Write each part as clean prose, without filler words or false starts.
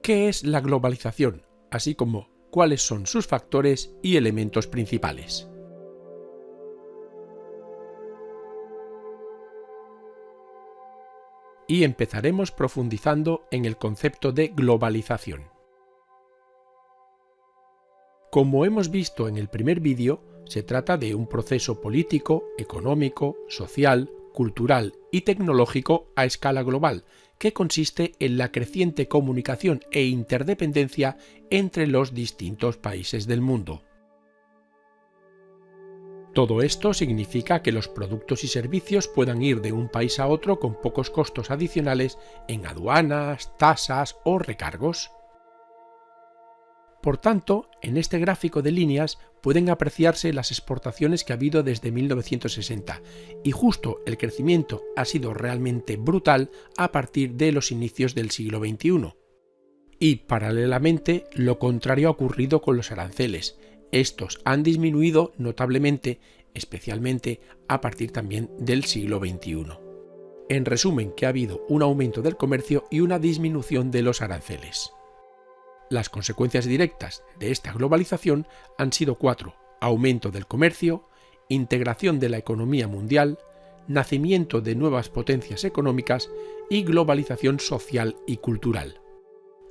¿Qué es la globalización? Así como cuáles son sus factores y elementos principales. Y empezaremos profundizando en el concepto de globalización. Como hemos visto en el primer vídeo, se trata de un proceso político, económico, social, cultural y tecnológico a escala global, que consiste en la creciente comunicación e interdependencia entre los distintos países del mundo. Todo esto significa que los productos y servicios puedan ir de un país a otro con pocos costos adicionales en aduanas, tasas o recargos. Por tanto, en este gráfico de líneas pueden apreciarse las exportaciones que ha habido desde 1960, y justo el crecimiento ha sido realmente brutal a partir de los inicios del siglo XXI. Y paralelamente, lo contrario ha ocurrido con los aranceles. Estos han disminuido notablemente, especialmente a partir también del siglo XXI. En resumen, que ha habido un aumento del comercio y una disminución de los aranceles. Las consecuencias directas de esta globalización han sido 4: aumento del comercio, integración de la economía mundial, nacimiento de nuevas potencias económicas y globalización social y cultural.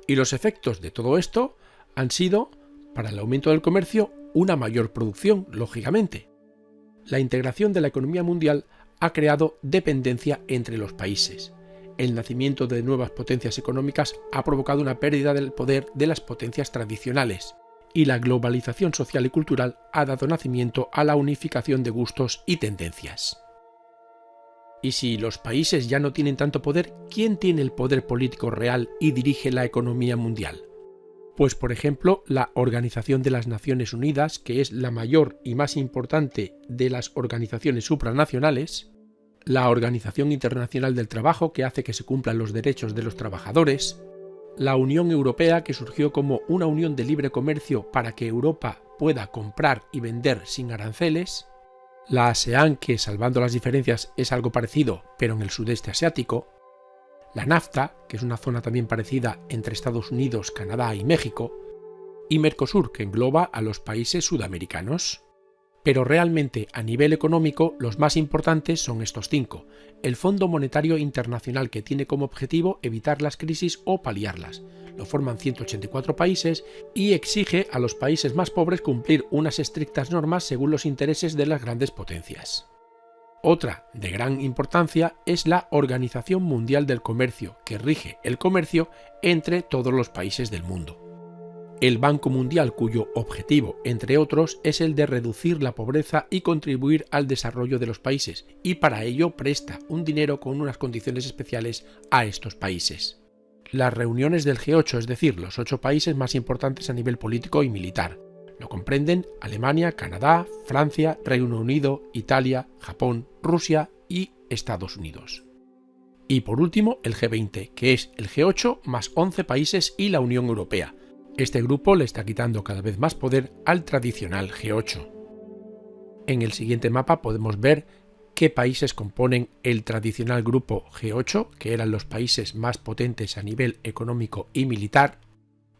Y los efectos de todo esto han sido, para el aumento del comercio, una mayor producción, lógicamente. La integración de la economía mundial ha creado dependencia entre los países. El nacimiento de nuevas potencias económicas ha provocado una pérdida del poder de las potencias tradicionales, y la globalización social y cultural ha dado nacimiento a la unificación de gustos y tendencias. Y si los países ya no tienen tanto poder, ¿quién tiene el poder político real y dirige la economía mundial? Pues por ejemplo, la Organización de las Naciones Unidas, que es la mayor y más importante de las organizaciones supranacionales, la Organización Internacional del Trabajo, que hace que se cumplan los derechos de los trabajadores, la Unión Europea, que surgió como una unión de libre comercio para que Europa pueda comprar y vender sin aranceles, la ASEAN, que salvando las diferencias es algo parecido, pero en el sudeste asiático, la NAFTA, que es una zona también parecida entre Estados Unidos, Canadá y México, y Mercosur, que engloba a los países sudamericanos. Pero realmente a nivel económico los más importantes son estos 5. El Fondo Monetario Internacional, que tiene como objetivo evitar las crisis o paliarlas. Lo forman 184 países y exige a los países más pobres cumplir unas estrictas normas según los intereses de las grandes potencias. Otra de gran importancia es la Organización Mundial del Comercio, que rige el comercio entre todos los países del mundo. El Banco Mundial, cuyo objetivo, entre otros, es el de reducir la pobreza y contribuir al desarrollo de los países, y para ello presta un dinero con unas condiciones especiales a estos países. Las reuniones del G8, es decir, los 8 países más importantes a nivel político y militar. Lo comprenden Alemania, Canadá, Francia, Reino Unido, Italia, Japón, Rusia y Estados Unidos. Y por último, el G20, que es el G8 más 11 países y la Unión Europea. Este grupo le está quitando cada vez más poder al tradicional G8. En el siguiente mapa podemos ver qué países componen el tradicional grupo G8, que eran los países más potentes a nivel económico y militar,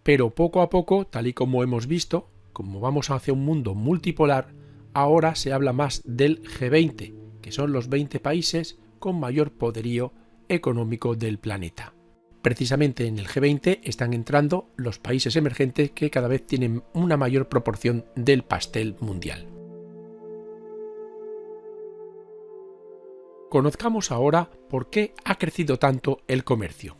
pero poco a poco, tal y como hemos visto, como vamos hacia un mundo multipolar, ahora se habla más del G20, que son los 20 países con mayor poderío económico del planeta. Precisamente en el G20 están entrando los países emergentes que cada vez tienen una mayor proporción del pastel mundial. Conozcamos ahora por qué ha crecido tanto el comercio.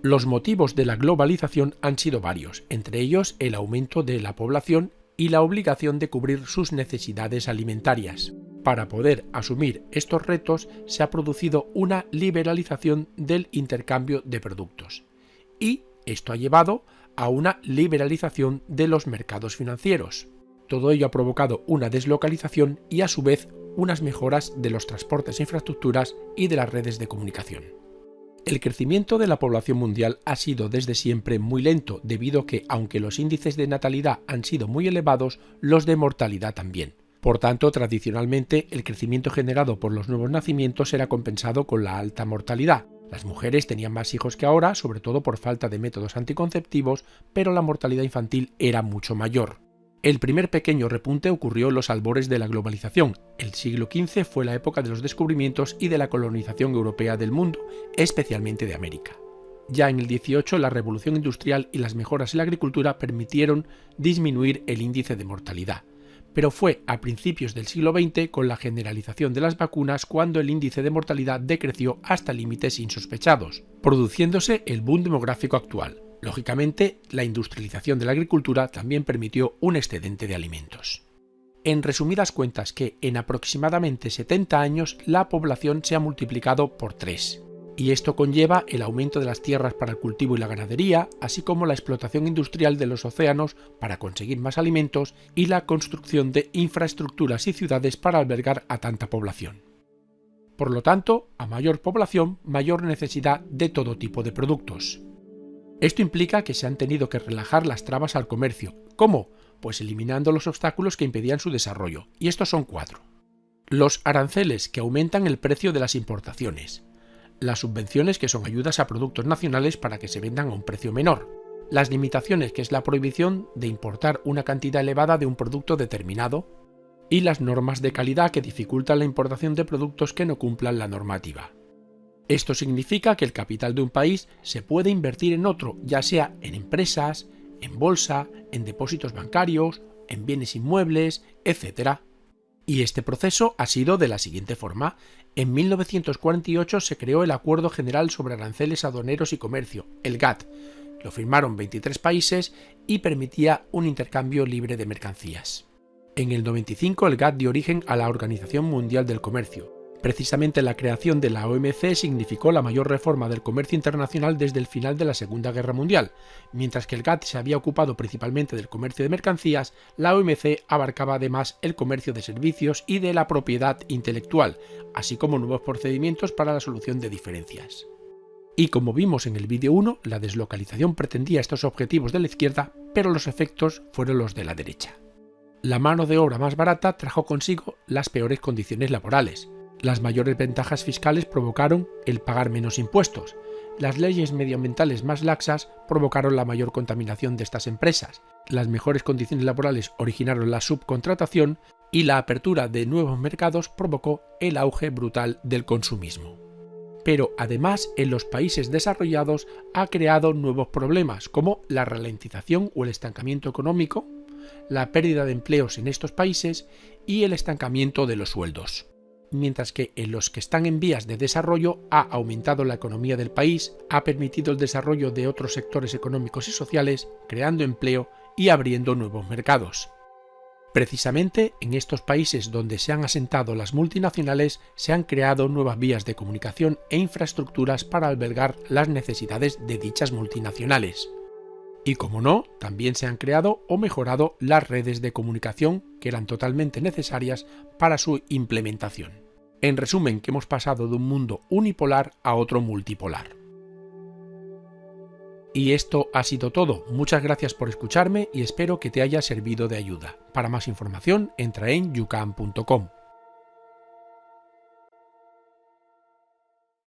Los motivos de la globalización han sido varios, entre ellos el aumento de la población y la obligación de cubrir sus necesidades alimentarias. Para poder asumir estos retos se ha producido una liberalización del intercambio de productos, y esto ha llevado a una liberalización de los mercados financieros. Todo ello ha provocado una deslocalización y a su vez unas mejoras de los transportes e infraestructuras y de las redes de comunicación. El crecimiento de la población mundial ha sido desde siempre muy lento, debido a que, aunque los índices de natalidad han sido muy elevados, los de mortalidad también. Por tanto, tradicionalmente, el crecimiento generado por los nuevos nacimientos era compensado con la alta mortalidad. Las mujeres tenían más hijos que ahora, sobre todo por falta de métodos anticonceptivos, pero la mortalidad infantil era mucho mayor. El primer pequeño repunte ocurrió en los albores de la globalización. El siglo XV fue la época de los descubrimientos y de la colonización europea del mundo, especialmente de América. Ya en el XVIII, la revolución industrial y las mejoras en la agricultura permitieron disminuir el índice de mortalidad. Pero fue a principios del siglo XX, con la generalización de las vacunas, cuando el índice de mortalidad decreció hasta límites insospechados, produciéndose el boom demográfico actual. Lógicamente, la industrialización de la agricultura también permitió un excedente de alimentos. En resumidas cuentas, que en aproximadamente 70 años la población se ha multiplicado por 3. Y esto conlleva el aumento de las tierras para el cultivo y la ganadería, así como la explotación industrial de los océanos para conseguir más alimentos y la construcción de infraestructuras y ciudades para albergar a tanta población. Por lo tanto, a mayor población, mayor necesidad de todo tipo de productos. Esto implica que se han tenido que relajar las trabas al comercio. ¿Cómo? Pues eliminando los obstáculos que impedían su desarrollo, y estos son 4. Los aranceles, que aumentan el precio de las importaciones. Las subvenciones, que son ayudas a productos nacionales para que se vendan a un precio menor. Las limitaciones, que es la prohibición de importar una cantidad elevada de un producto determinado. Y las normas de calidad, que dificultan la importación de productos que no cumplan la normativa. Esto significa que el capital de un país se puede invertir en otro, ya sea en empresas, en bolsa, en depósitos bancarios, en bienes inmuebles, etc. Y este proceso ha sido de la siguiente forma. En 1948 se creó el Acuerdo General sobre Aranceles Aduaneros y Comercio, el GATT. Lo firmaron 23 países y permitía un intercambio libre de mercancías. En el 95 el GATT dio origen a la Organización Mundial del Comercio. Precisamente la creación de la OMC significó la mayor reforma del comercio internacional desde el final de la Segunda Guerra Mundial. Mientras que el GATT se había ocupado principalmente del comercio de mercancías, la OMC abarcaba además el comercio de servicios y de la propiedad intelectual, así como nuevos procedimientos para la solución de diferencias. Y como vimos en el vídeo 1, la deslocalización pretendía estos objetivos de la izquierda, pero los efectos fueron los de la derecha. La mano de obra más barata trajo consigo las peores condiciones laborales. Las mayores ventajas fiscales provocaron el pagar menos impuestos. Las leyes medioambientales más laxas provocaron la mayor contaminación de estas empresas. Las mejores condiciones laborales originaron la subcontratación y la apertura de nuevos mercados provocó el auge brutal del consumismo. Pero además, en los países desarrollados ha creado nuevos problemas como la ralentización o el estancamiento económico, la pérdida de empleos en estos países y el estancamiento de los sueldos. Mientras que en los que están en vías de desarrollo ha aumentado la economía del país, ha permitido el desarrollo de otros sectores económicos y sociales, creando empleo y abriendo nuevos mercados. Precisamente en estos países donde se han asentado las multinacionales se han creado nuevas vías de comunicación e infraestructuras para albergar las necesidades de dichas multinacionales. Y como no, también se han creado o mejorado las redes de comunicación que eran totalmente necesarias para su implementación. En resumen, que hemos pasado de un mundo unipolar a otro multipolar. Y esto ha sido todo. Muchas gracias por escucharme y espero que te haya servido de ayuda. Para más información, entra en youcan.com.